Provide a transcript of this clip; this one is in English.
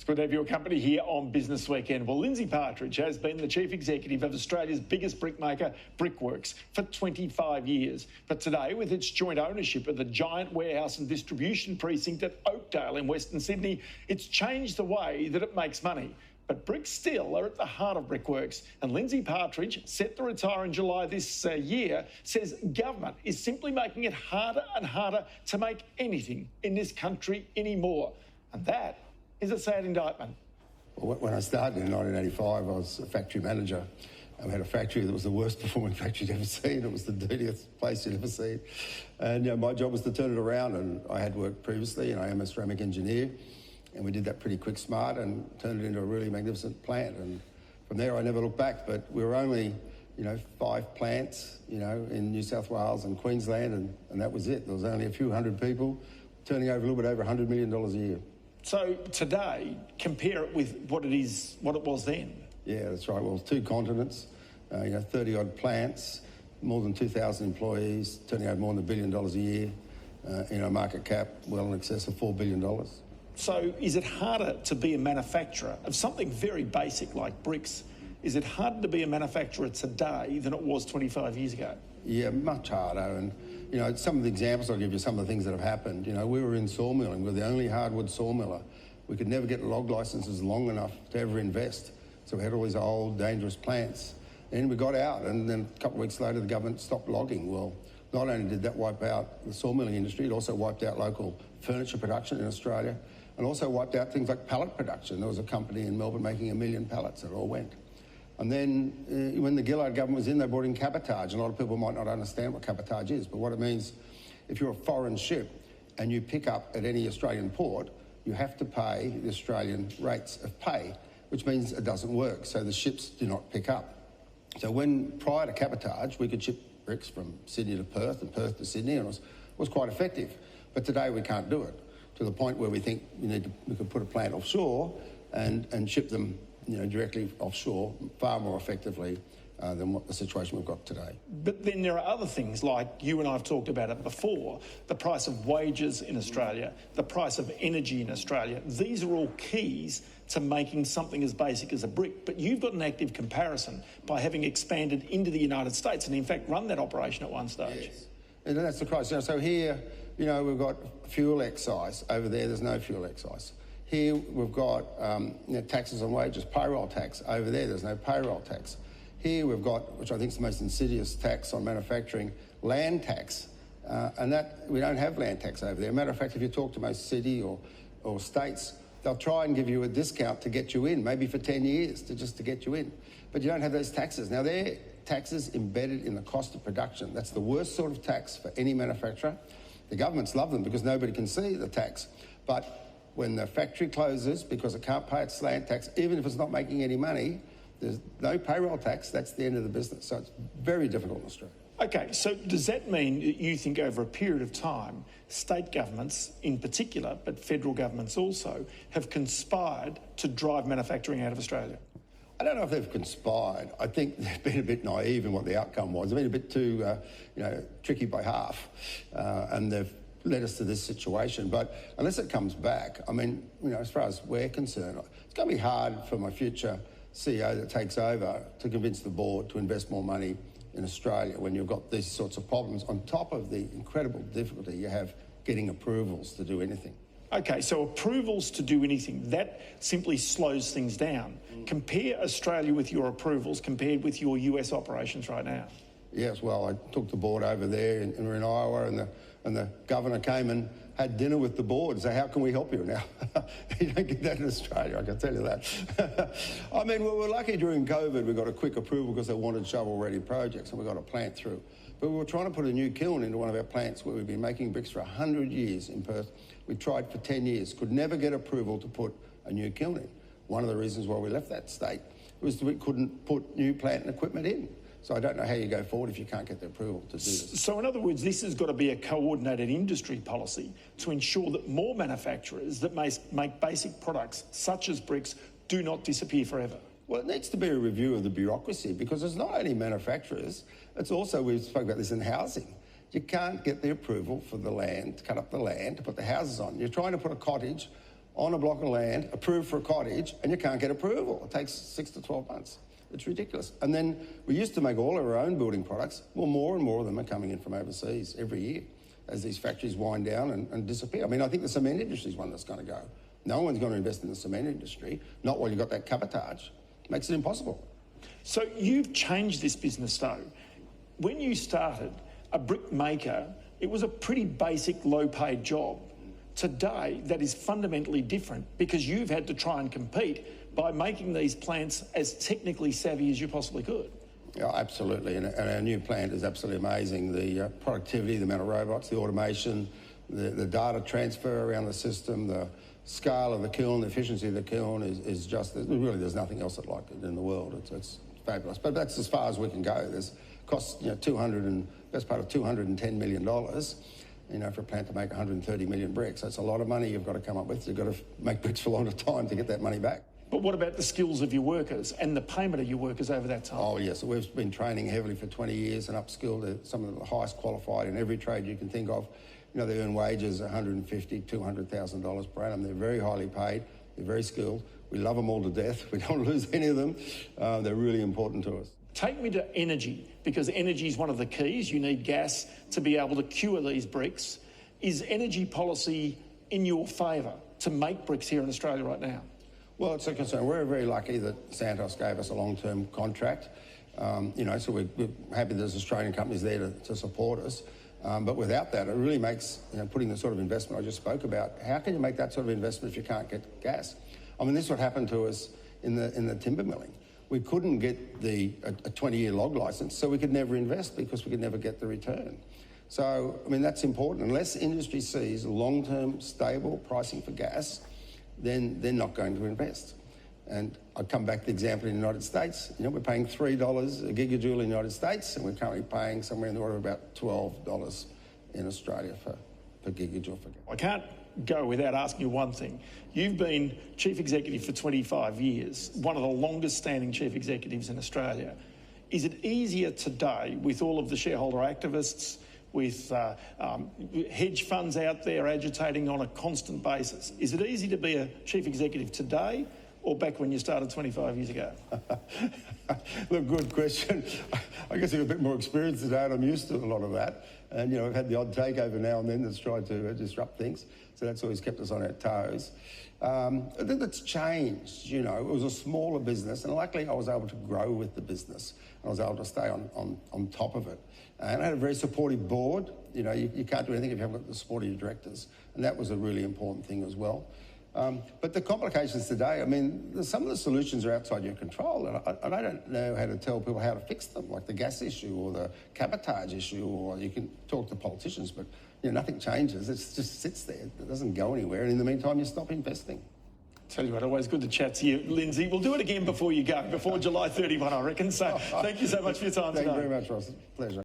It's good to have your company here on Business Weekend. Well, Lindsay Partridge has been the Chief Executive of Australia's biggest brickmaker, Brickworks, for 25 years. But today, with its joint ownership of the giant warehouse and distribution precinct at Oakdale in Western Sydney, it's changed the way that it makes money. But bricks still are at the heart of Brickworks. And Lindsay Partridge, set to retire in July this year, says government is simply making it harder and harder to make anything in this country anymore. And that is a sad indictment. Well, when I started in 1985, I was a factory manager. I had a factory that was the worst performing factory you'd ever seen. It was the dirtiest place you'd ever seen. And my job was to turn it around. And I had worked previously, and I am a ceramic engineer. And we did that pretty quick, smart, and turned it into a really magnificent plant. And from there, I never looked back. But we were only, 5 plants, in New South Wales and Queensland, and that was it. There was only a few hundred people, turning over a little bit over $100 million a year. So today, compare it with what it was then. Yeah, that's right. Well, 2 continents, 30-odd plants, more than 2,000 employees, turning over more than $1 billion a year, market cap well in excess of $4 billion. So is it harder to be a manufacturer of something very basic like bricks? Is it harder to be a manufacturer today than it was 25 years ago? Yeah, much harder. And, some of the examples I'll give you, some of the things that have happened. We were in sawmilling. We're the only hardwood sawmiller. We could never get log licenses long enough to ever invest. So we had all these old, dangerous plants. And we got out, and then a couple of weeks later, the government stopped logging. Well, not only did that wipe out the sawmilling industry, it also wiped out local furniture production in Australia, and also wiped out things like pallet production. There was a company in Melbourne making 1 million pallets that all went. And then when the Gillard government was in, they brought in cabotage. And a lot of people might not understand what cabotage is, but what it means, if you're a foreign ship and you pick up at any Australian port, you have to pay the Australian rates of pay, which means it doesn't work. So the ships do not pick up. So prior to cabotage, we could ship bricks from Sydney to Perth and Perth to Sydney, and it was quite effective. But today we can't do it, to the point where we think we could put a plant offshore and ship them directly offshore far more effectively than what the situation we've got today. But then there are other things, like you and I have talked about it before, the price of wages in Australia, the price of energy in Australia. These are all keys to making something as basic as a brick. But you've got an active comparison by having expanded into the United States and in fact run that operation at one stage. Yes. And that's the crisis. So here, we've got fuel excise. Over there's no fuel excise. Here we've got taxes on wages, payroll tax. Over there's no payroll tax. Here we've got, which I think is the most insidious tax on manufacturing, land tax. And that we don't have land tax over there. Matter of fact, if you talk to most city or states, they'll try and give you a discount to get you in, maybe for 10 years just to get you in. But you don't have those taxes. Now, they're taxes embedded in the cost of production. That's the worst sort of tax for any manufacturer. The governments love them because nobody can see the tax. But when the factory closes because it can't pay its land tax, even if it's not making any money, there's no payroll tax, that's the end of the business. So it's very difficult in Australia. Okay, so does that mean that you think over a period of time, state governments in particular, but federal governments also, have conspired to drive manufacturing out of Australia? I don't know if they've conspired. I think they've been a bit naive in what the outcome was. They've been a bit too, tricky by half, and they've led us to this situation. But unless it comes back, as far as we're concerned, it's going to be hard for my future CEO that takes over to convince the board to invest more money in Australia when you've got these sorts of problems on top of the incredible difficulty you have getting approvals to do anything. Okay, so approvals to do anything, that simply slows things down. Compare Australia with your approvals compared with your US operations right now. Yes, well, I took the board over there and we're in Iowa, and the governor came and had dinner with the board. So how can we help you now? You don't get that in Australia, I can tell you that. We're lucky during COVID we got a quick approval because they wanted shovel-ready projects, and we got a plant through. But we were trying to put a new kiln into one of our plants where we've been making bricks for 100 years in Perth. We tried for 10 years, could never get approval to put a new kiln in. One of the reasons why we left that state was that we couldn't put new plant and equipment in. So I don't know how you go forward if you can't get the approval to do this. So in other words, this has got to be a coordinated industry policy to ensure that more manufacturers that make basic products, such as bricks, do not disappear forever. Well, it needs to be a review of the bureaucracy, because it's not only manufacturers, it's also, we've spoken about this in housing. You can't get the approval for the land, to cut up the land, to put the houses on. You're trying to put a cottage on a block of land, approved for a cottage, and you can't get approval. It takes 6 to 12 months. It's ridiculous. And then we used to make all of our own building products. Well, more and more of them are coming in from overseas every year as these factories wind down and disappear. I mean, I think the cement industry is one that's going to go. No one's going to invest in the cement industry, not while you've got that cabotage. Makes it impossible. So you've changed this business though. When you started, a brickmaker, it was a pretty basic, low-paid job. Today, that is fundamentally different because you've had to try and compete by making these plants as technically savvy as you possibly could. Yeah, absolutely, and our new plant is absolutely amazing. The productivity, the amount of robots, the automation, the data transfer around the system, the scale of the kiln, the efficiency of the kiln is just, really there's nothing else like it in the world. It's fabulous, but that's as far as we can go. There's costs, best part of $210 million, for a plant to make 130 million bricks. That's a lot of money you've got to come up with. You've got to make bricks for a long time to get that money back. But what about the skills of your workers and the payment of your workers over that time? Oh, yes. We've been training heavily for 20 years and upskilled some of the highest qualified in every trade you can think of. They earn wages $150,000, $200,000 per annum. They're very highly paid. They're very skilled. We love them all to death. We don't lose any of them. They're really important to us. Take me to energy, because energy is one of the keys. You need gas to be able to cure these bricks. Is energy policy in your favour to make bricks here in Australia right now? Well, it's a concern. We're very lucky that Santos gave us a long-term contract. So we're happy there's Australian companies there to support us. But without that, it really makes, putting the sort of investment I just spoke about, how can you make that sort of investment if you can't get gas? I mean, this is what happened to us in the timber milling. We couldn't get a 20-year log licence, so we could never invest because we could never get the return. So, I mean, that's important. Unless industry sees long-term stable pricing for gas, then they're not going to invest. And I come back to the example in the United States. We're paying $3 a gigajoule in the United States, and we're currently paying somewhere in the order of about $12 in Australia per gigajoule for gas. I can't go without asking you one thing. You've been chief executive for 25 years, one of the longest standing chief executives in Australia. Is it easier today with all of the shareholder activists, with hedge funds out there agitating on a constant basis? Is it easy to be a chief executive today or back when you started 25 years ago? Look, good question. I guess I have a bit more experience today and I'm used to a lot of that. And, I've had the odd takeover now and then that's tried to disrupt things. So that's always kept us on our toes. I think that's changed, It was a smaller business and luckily I was able to grow with the business. I was able to stay on top of it. And I had a very supportive board. You can't do anything if you haven't got the support of your directors. And that was a really important thing as well. But the complications today, I mean, some of the solutions are outside your control, and I don't know how to tell people how to fix them, like the gas issue or the cabotage issue, or you can talk to politicians, but nothing changes. It just sits there. It doesn't go anywhere, and in the meantime, you stop investing. Tell you what, always good to chat to you, Lindsay. We'll do it again before you go, before July 31, I reckon. So thank you so much for your time today. Thank you very much, Ross. Pleasure.